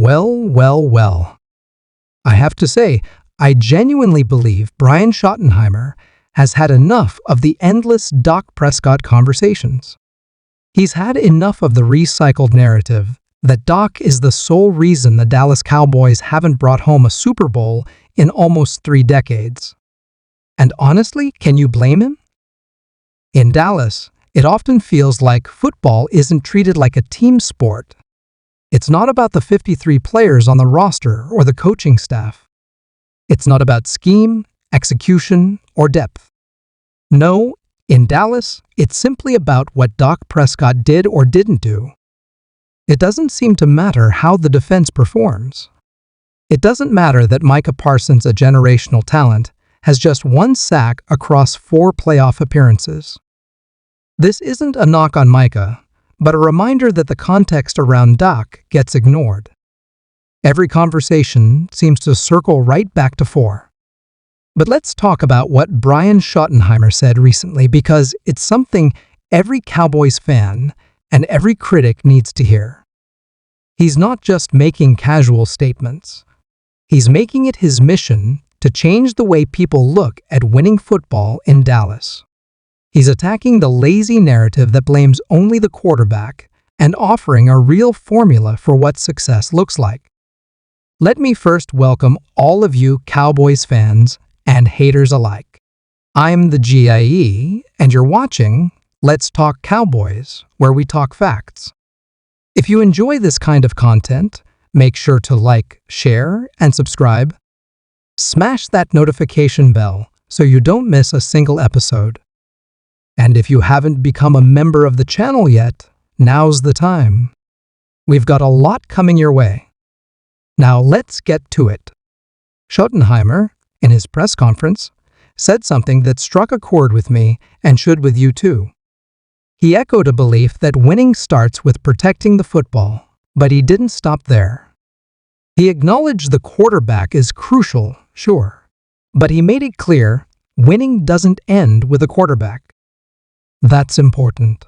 Well. I have to say, I genuinely believe Brian Schottenheimer has had enough of the endless Dak Prescott conversations. He's had enough of the recycled narrative that Dak is the sole reason the Dallas Cowboys haven't brought home a Super Bowl in almost 3 decades. And honestly, can you blame him? In Dallas, it often feels like football isn't treated like a team sport. It's not about the 53 players on the roster or the coaching staff. It's not about scheme, execution, or depth. No, in Dallas, it's simply about what Dak Prescott did or didn't do. It doesn't seem to matter how the defense performs. It doesn't matter that Micah Parsons, a generational talent, has just 1 sack across 4 playoff appearances. This isn't a knock on Micah, but a reminder that the context around Dak gets ignored. Every conversation seems to circle right back to 4. But let's talk about what Brian Schottenheimer said recently, because it's something every Cowboys fan and every critic needs to hear. He's not just making casual statements. He's making it his mission to change the way people look at winning football in Dallas. He's attacking the lazy narrative that blames only the quarterback and offering a real formula for what success looks like. Let me first welcome all of you Cowboys fans and haters alike. I'm the GIE, and you're watching Let's Talk Cowboys, where we talk facts. If you enjoy this kind of content, make sure to like, share, and subscribe. Smash that notification bell so you don't miss a single episode. And if you haven't become a member of the channel yet, now's the time. We've got a lot coming your way. Now let's get to it. Schottenheimer, in his press conference, said something that struck a chord with me and should with you too. He echoed a belief that winning starts with protecting the football, but he didn't stop there. He acknowledged the quarterback is crucial, sure, but he made it clear winning doesn't end with a quarterback. That's important.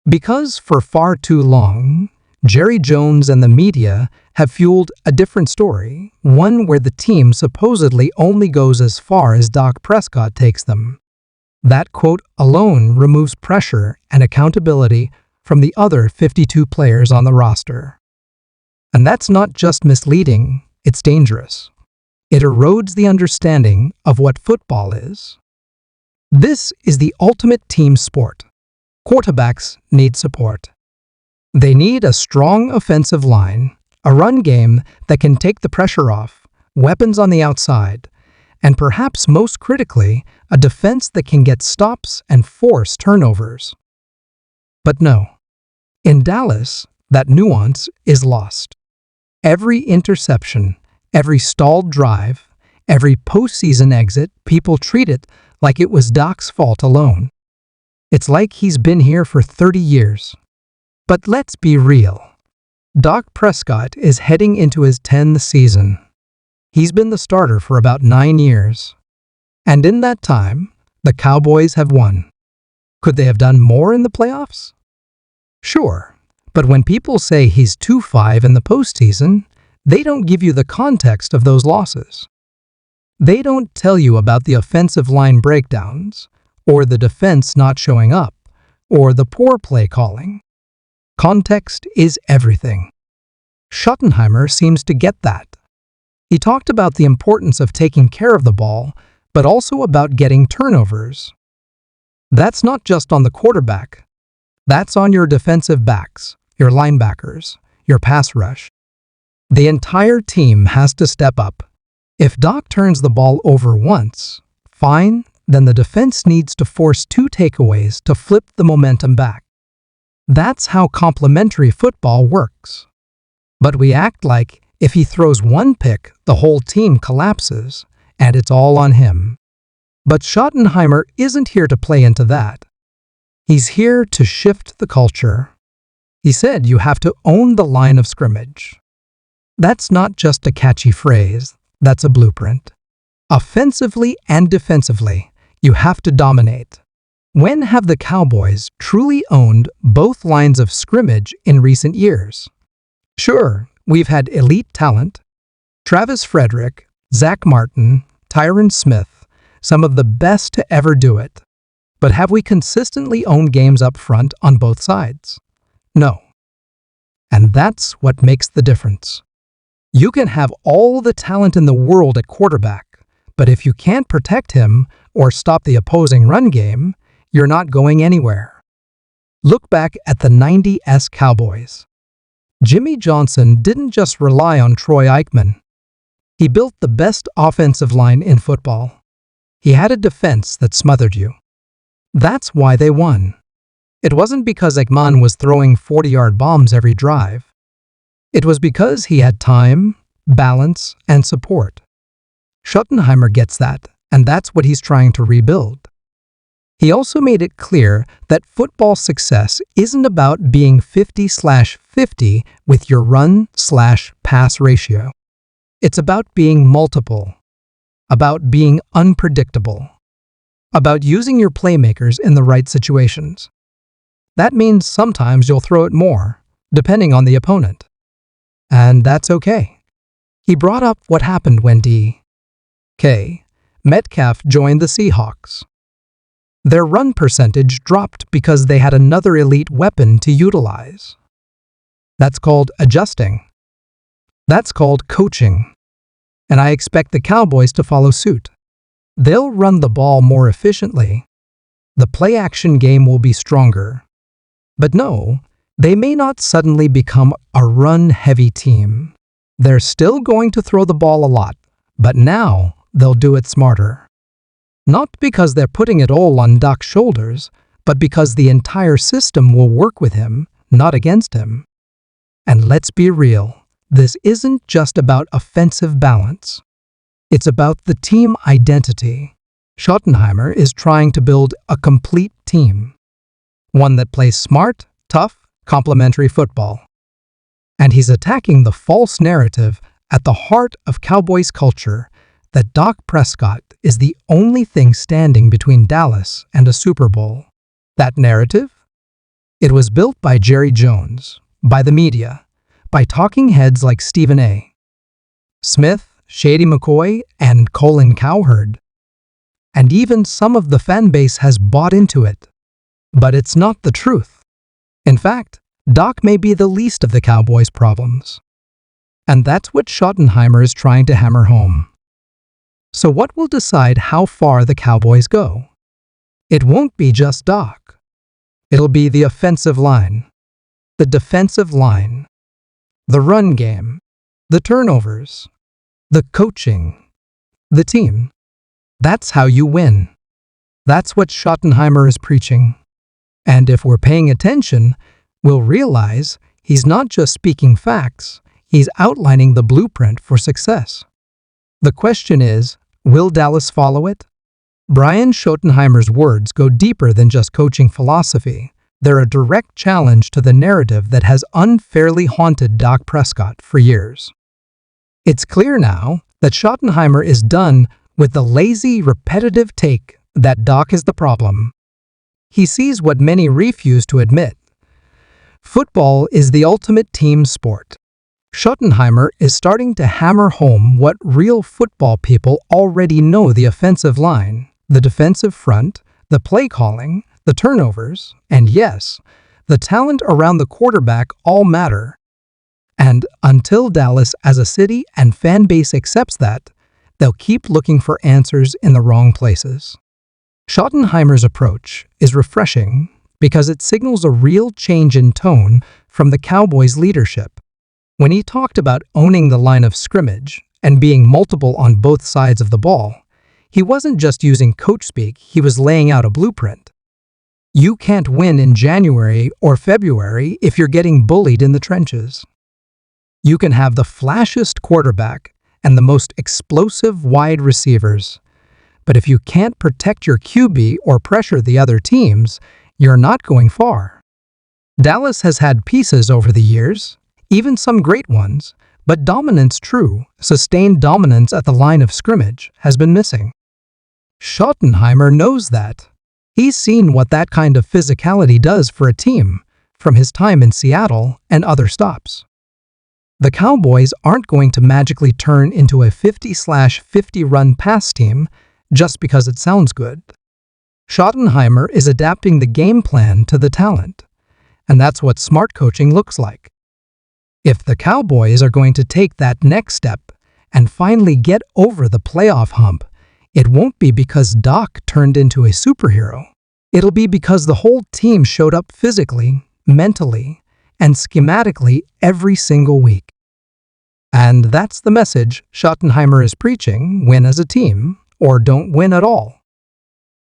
Because for far too long, Jerry Jones and the media have fueled a different story, one where the team supposedly only goes as far as Dak Prescott takes them. That quote alone removes pressure and accountability from the other 52 players on the roster. And that's not just misleading, it's dangerous. It erodes the understanding of what football is. This is the ultimate team sport. Quarterbacks need support. They need a strong offensive line, a run game that can take the pressure off, weapons on the outside, and perhaps most critically, a defense that can get stops and force turnovers. But no, in Dallas, that nuance is lost. Every interception, every stalled drive, every postseason exit, people treat it like it was Dak's fault alone. It's like he's been here for 30 years. But let's be real. Dak Prescott is heading into his 10th season. He's been the starter for about 9 years. And in that time, the Cowboys have won. Could they have done more in the playoffs? Sure, but when people say he's 2-5 in the postseason, they don't give you the context of those losses. They don't tell you about the offensive line breakdowns, or the defense not showing up, or the poor play calling. Context is everything. Schottenheimer seems to get that. He talked about the importance of taking care of the ball, but also about getting turnovers. That's not just on the quarterback. That's on your defensive backs, your linebackers, your pass rush. The entire team has to step up. If Dak turns the ball over once, fine, then the defense needs to force 2 takeaways to flip the momentum back. That's how complementary football works. But we act like if he throws 1 pick, the whole team collapses, and it's all on him. But Schottenheimer isn't here to play into that. He's here to shift the culture. He said you have to own the line of scrimmage. That's not just a catchy phrase, that's a blueprint. Offensively and defensively, you have to dominate. When have the Cowboys truly owned both lines of scrimmage in recent years? Sure, we've had elite talent, Travis Frederick, Zach Martin, Tyron Smith, some of the best to ever do it. But have we consistently owned games up front on both sides? No. And that's what makes the difference. You can have all the talent in the world at quarterback, but if you can't protect him or stop the opposing run game, you're not going anywhere. Look back at the '90s Cowboys. Jimmy Johnson didn't just rely on Troy Aikman. He built the best offensive line in football. He had a defense that smothered you. That's why they won. It wasn't because Aikman was throwing 40-yard bombs every drive. It was because he had time, balance, and support. Schottenheimer gets that, and that's what he's trying to rebuild. He also made it clear that football success isn't about being 50/50 with your run/pass ratio. It's about being multiple, about being unpredictable, about using your playmakers in the right situations. That means sometimes you'll throw it more, depending on the opponent. And that's okay. He brought up what happened when D.K. Metcalf joined the Seahawks. Their run percentage dropped because they had another elite weapon to utilize. That's called adjusting. That's called coaching. And I expect the Cowboys to follow suit. They'll run the ball more efficiently. The play-action game will be stronger. But no, they may not suddenly become a run-heavy team. They're still going to throw the ball a lot, but now they'll do it smarter. Not because they're putting it all on Dak's shoulders, but because the entire system will work with him, not against him. And let's be real, this isn't just about offensive balance. It's about the team identity. Schottenheimer is trying to build a complete team. One that plays smart, tough, complementary football. And he's attacking the false narrative at the heart of Cowboys culture that Dak Prescott is the only thing standing between Dallas and a Super Bowl. That narrative? It was built by Jerry Jones, by the media, by talking heads like Stephen A. Smith, Shady McCoy, and Colin Cowherd. And even some of the fan base has bought into it. But it's not the truth. In fact, Dak may be the least of the Cowboys' problems. And that's what Schottenheimer is trying to hammer home. So what will decide how far the Cowboys go? It won't be just Dak. It'll be the offensive line, the defensive line, the run game, the turnovers, the coaching, the team. That's how you win. That's what Schottenheimer is preaching. And if we're paying attention, we'll realize he's not just speaking facts, he's outlining the blueprint for success. The question is, will Dallas follow it? Brian Schottenheimer's words go deeper than just coaching philosophy. They're a direct challenge to the narrative that has unfairly haunted Dak Prescott for years. It's clear now that Schottenheimer is done with the lazy, repetitive take that Dak is the problem. He sees what many refuse to admit. Football is the ultimate team sport. Schottenheimer is starting to hammer home what real football people already know: the offensive line, the defensive front, the play calling, the turnovers, and yes, the talent around the quarterback all matter. And until Dallas as a city and fan base accepts that, they'll keep looking for answers in the wrong places. Schottenheimer's approach is refreshing because it signals a real change in tone from the Cowboys' leadership. When he talked about owning the line of scrimmage and being multiple on both sides of the ball, he wasn't just using coach speak, he was laying out a blueprint. You can't win in January or February if you're getting bullied in the trenches. You can have the flashiest quarterback and the most explosive wide receivers, but if you can't protect your QB or pressure the other teams, you're not going far. Dallas has had pieces over the years, even some great ones, but dominance, true, sustained dominance at the line of scrimmage, has been missing. Schottenheimer knows that. He's seen what that kind of physicality does for a team from his time in Seattle and other stops. The Cowboys aren't going to magically turn into a 50/50 run pass team just because it sounds good. Schottenheimer is adapting the game plan to the talent, and that's what smart coaching looks like. If the Cowboys are going to take that next step and finally get over the playoff hump, it won't be because Dak turned into a superhero. It'll be because the whole team showed up physically, mentally, and schematically every single week. And that's the message Schottenheimer is preaching: win as a team, or don't win at all.